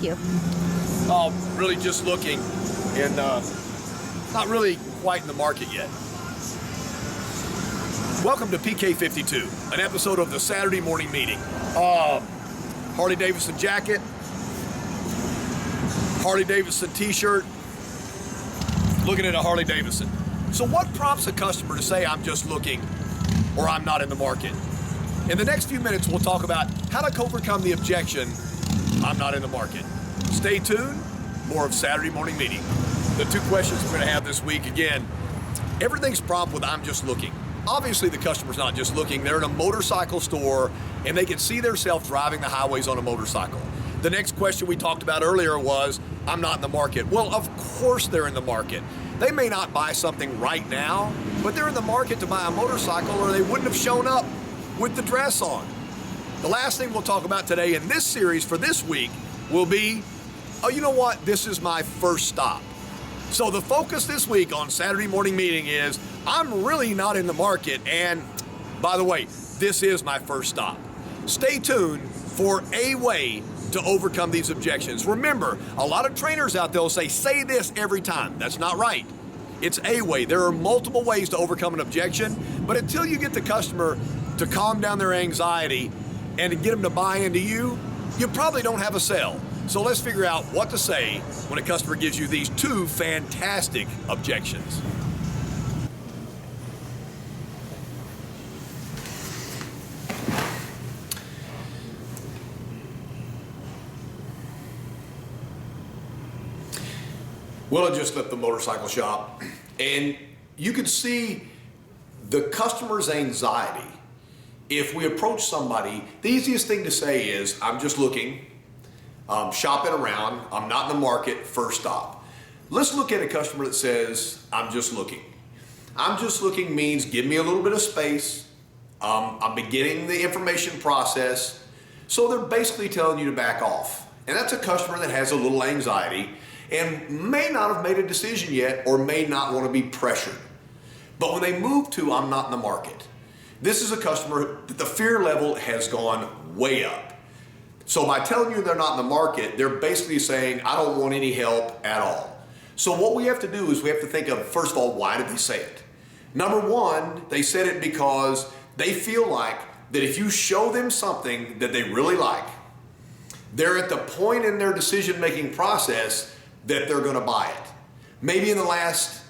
help you? Really just looking and not really quite in the market yet. Welcome to PK52, an episode of the Saturday morning meeting. Harley Davidson jacket, Harley Davidson t-shirt, looking at a Harley Davidson. So what prompts a customer to say, I'm just looking, or I'm not in the market? In the next few minutes, we'll talk about how to overcome the objection, I'm not in the market. Stay tuned, more of Saturday morning meeting. The two questions we're gonna have this week, again, everything's prompt with I'm just looking. Obviously the customer's not just looking, they're in a motorcycle store and they can see themselves driving the highways on a motorcycle. The next question we talked about earlier was, I'm not in the market. Well, of course they're in the market. They may not buy something right now, but they're in the market to buy a motorcycle or they wouldn't have shown up with the dress on. The last thing we'll talk about today in this series for this week will be, oh, you know what? This is my first stop. So the focus this week on Saturday morning meeting is, I'm really not in the market, and by the way, this is my first stop. Stay tuned for a way to overcome these objections. Remember, a lot of trainers out there will say this every time. That's not right. It's a way. There are multiple ways to overcome an objection, but until you get the customer to calm down their anxiety and to get them to buy into you, you probably don't have a sale. So let's figure out what to say when a customer gives you these two fantastic objections. Well, I just left the motorcycle shop and you could see the customer's anxiety. If we approach somebody, the easiest thing to say is, I'm just looking, shopping around, I'm not in the market, first stop. Let's look at a customer that says, I'm just looking. I'm just looking means give me a little bit of space. I'm beginning the information process. So they're basically telling you to back off. And that's a customer that has a little anxiety and may not have made a decision yet or may not want to be pressured. But when they move to I'm not in the market, this is a customer that the fear level has gone way up. So by telling you they're not in the market, they're basically saying, I don't want any help at all. So what we have to do is we have to think of, first of all, why did they say it? Number one, they said it because they feel like that if you show them something that they really like, they're at the point in their decision-making process that they're gonna buy it. Maybe in the last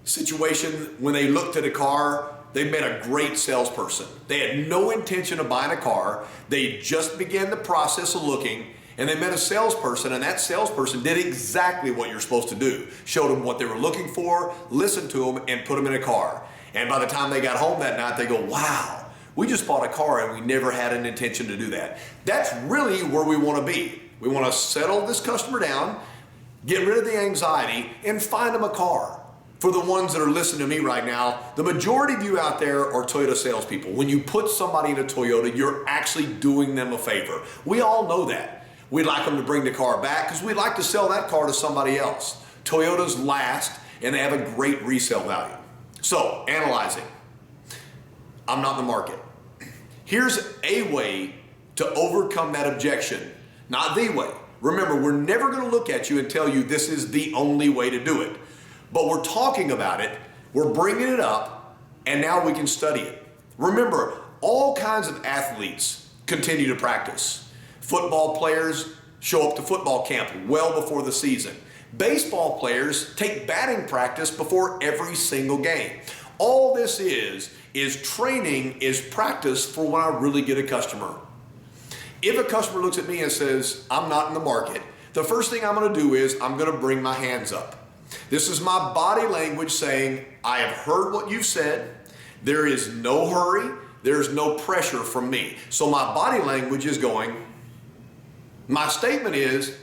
situation when they looked at a car, they met a great salesperson. They had no intention of buying a car. They just began the process of looking and they met a salesperson, and that salesperson did exactly what you're supposed to do. Showed them what they were looking for, listened to them, and put them in a car. And by the time they got home that night, they go, wow, we just bought a car and we never had an intention to do that. That's really where we wanna be. We wanna settle this customer down, get rid of the anxiety, and find them a car. For the ones that are listening to me right now, the majority of you out there are Toyota salespeople. When you put somebody in a Toyota, you're actually doing them a favor. We all know that. We'd like them to bring the car back because we'd like to sell that car to somebody else. Toyotas last and they have a great resale value. So, analyzing. I'm not in the market. Here's a way to overcome that objection, not the way. Remember, we're never going to look at you and tell you this is the only way to do it. But we're talking about it, we're bringing it up, and now we can study it. Remember, all kinds of athletes continue to practice. Football players show up to football camp well before the season. Baseball players take batting practice before every single game. All this is training, is practice for when I really get a customer. If a customer looks at me and says, I'm not in the market, the first thing I'm gonna do is I'm gonna bring my hands up. This is my body language saying, I have heard what you've said. There is no hurry. There's no pressure from me. So my body language is going, my statement is,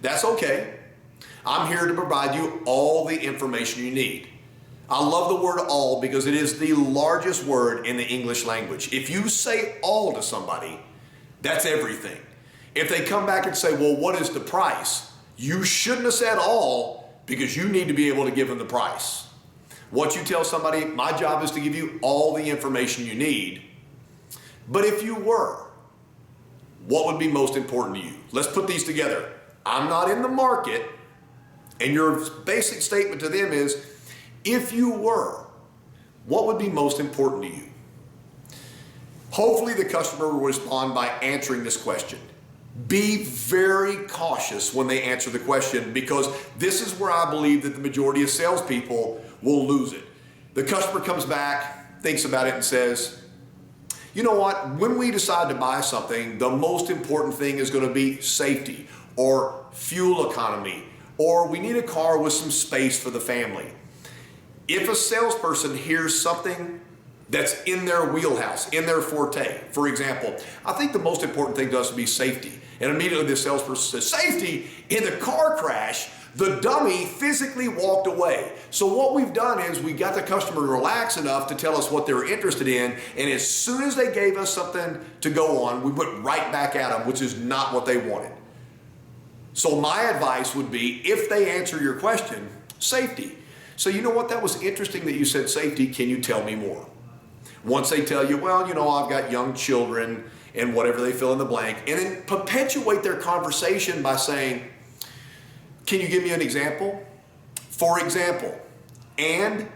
that's okay. I'm here to provide you all the information you need. I love the word all because it is the largest word in the English language. If you say all to somebody, that's everything. If they come back and say, well, what is the price? You shouldn't have said all because you need to be able to give them the price. What you tell somebody, my job is to give you all the information you need. But if you were, what would be most important to you? Let's put these together. I'm not in the market, and your basic statement to them is, if you were, what would be most important to you? Hopefully the customer will respond by answering this question. Be very cautious when they answer the question, because this is where I believe that the majority of salespeople will lose it. The customer comes back, thinks about it, and says, you know what, when we decide to buy something, the most important thing is going to be safety or fuel economy, or we need a car with some space for the family. If a salesperson hears something that's in their wheelhouse, in their forte, for example, I think the most important thing to us would be safety. And immediately the salesperson says, safety? In the car crash, the dummy physically walked away. So what we've done is we got the customer to relax enough to tell us what they were interested in, and as soon as they gave us something to go on, we went right back at them, which is not what they wanted. So my advice would be, if they answer your question, safety. So you know what, that was interesting that you said safety, can you tell me more? Once they tell you, well, you know, I've got young children and whatever they fill in the blank, and then perpetuate their conversation by saying, can you give me an example? For example, and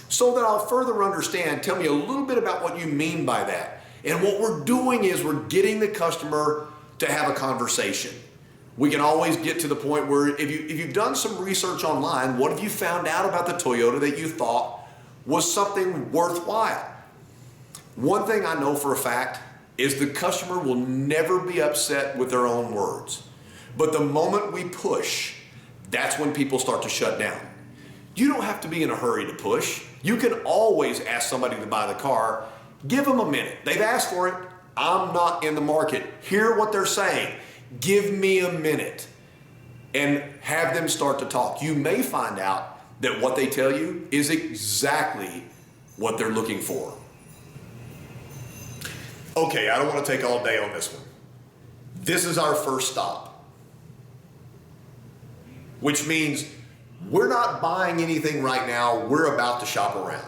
so that I'll further understand, tell me a little bit about what you mean by that. And what we're doing is we're getting the customer to have a conversation. We can always get to the point where if you've done some research online, what have you found out about the Toyota that you thought was something worthwhile? One thing I know for a fact is the customer will never be upset with their own words. But the moment we push, that's when people start to shut down. You don't have to be in a hurry to push. You can always ask somebody to buy the car. Give them a minute. They've asked for it. I'm not in the market. Hear what they're saying. Give me a minute and have them start to talk. You may find out that what they tell you is exactly what they're looking for. Okay, I don't want to take all day on this one. This is our first stop, which means we're not buying anything right now. We're about to shop around.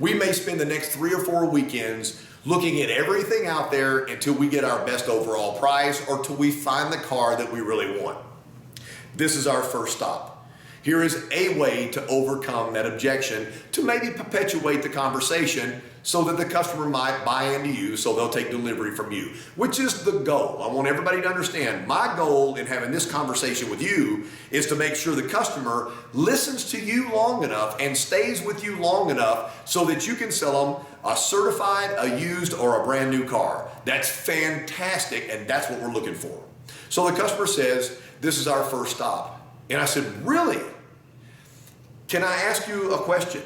We may spend the next 3 or 4 weekends looking at everything out there until we get our best overall price or till we find the car that we really want. This is our first stop. Here is a way to overcome that objection, to maybe perpetuate the conversation so that the customer might buy into you, so they'll take delivery from you, which is the goal. I want everybody to understand my goal in having this conversation with you is to make sure the customer listens to you long enough and stays with you long enough so that you can sell them a certified, a used, or a brand new car. That's fantastic, and that's what we're looking for. So the customer says, this is our first stop. And I said, really? Can I ask you a question?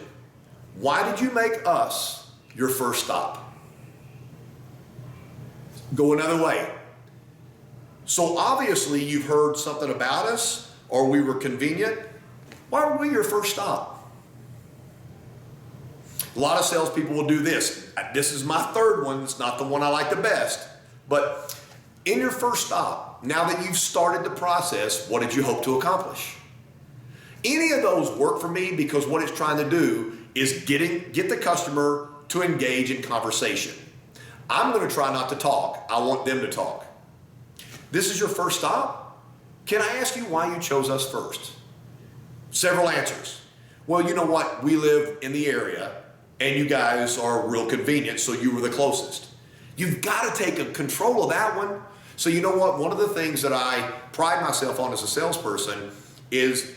Why did you make us your first stop? Go another way. So obviously you've heard something about us, or we were convenient. Why were we your first stop? A lot of salespeople will do this. This is my third one. It's not the one I like the best. But in your first stop, now that you've started the process, what did you hope to accomplish? Any of those work for me because what it's trying to do is get the customer to engage in conversation. I'm going to try not to talk. I want them to talk. This is your first stop? Can I ask you why you chose us first? Several answers. Well, you know what? We live in the area and you guys are real convenient, so you were the closest. You've got to take control of that one. So you know what? One of the things that I pride myself on as a salesperson is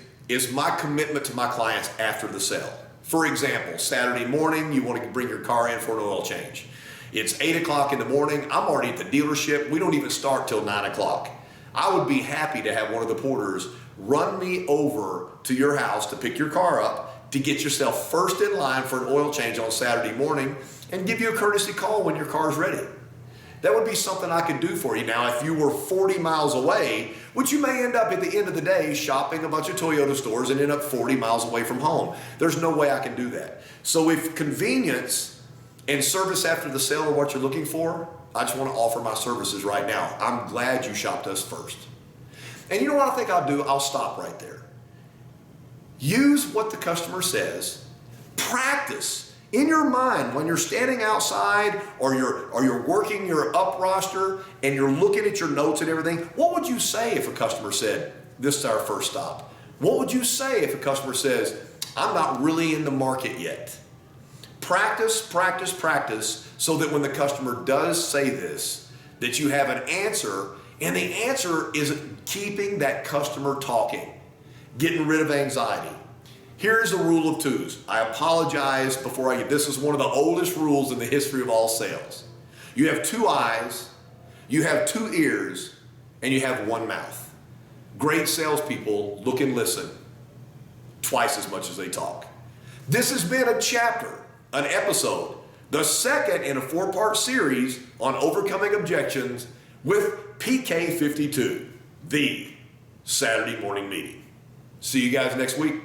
my commitment to my clients after the sale. For example, Saturday morning, you want to bring your car in for an oil change. It's 8 o'clock in the morning. I'm already at the dealership. We don't even start till 9 o'clock. I would be happy to have one of the porters run me over to your house to pick your car up, to get yourself first in line for an oil change on Saturday morning, and give you a courtesy call when your car's ready. That would be something I could do for you. Now, if you were 40 miles away, which you may end up at the end of the day shopping a bunch of Toyota stores and end up 40 miles away from home. There's no way I can do that. So if convenience and service after the sale are what you're looking for, I just want to offer my services right now. I'm glad you shopped us first. And you know what I think I'll do? I'll stop right there. Use what the customer says. Practice In your mind, when you're standing outside or you're working your up roster and you're looking at your notes and everything, what would you say if a customer said, this is our first stop? What would you say if a customer says, I'm not really in the market yet? Practice, practice, practice, so that when the customer does say this, that you have an answer, and the answer is keeping that customer talking, getting rid of anxiety. Here's the rule of twos. I apologize before I get, this is one of the oldest rules in the history of all sales. You have 2 eyes, you have 2 ears, and you have 1 mouth. Great salespeople look and listen twice as much as they talk. This has been a chapter, an episode, the second in a 4-part series on overcoming objections with PK52, the Saturday morning meeting. See you guys next week.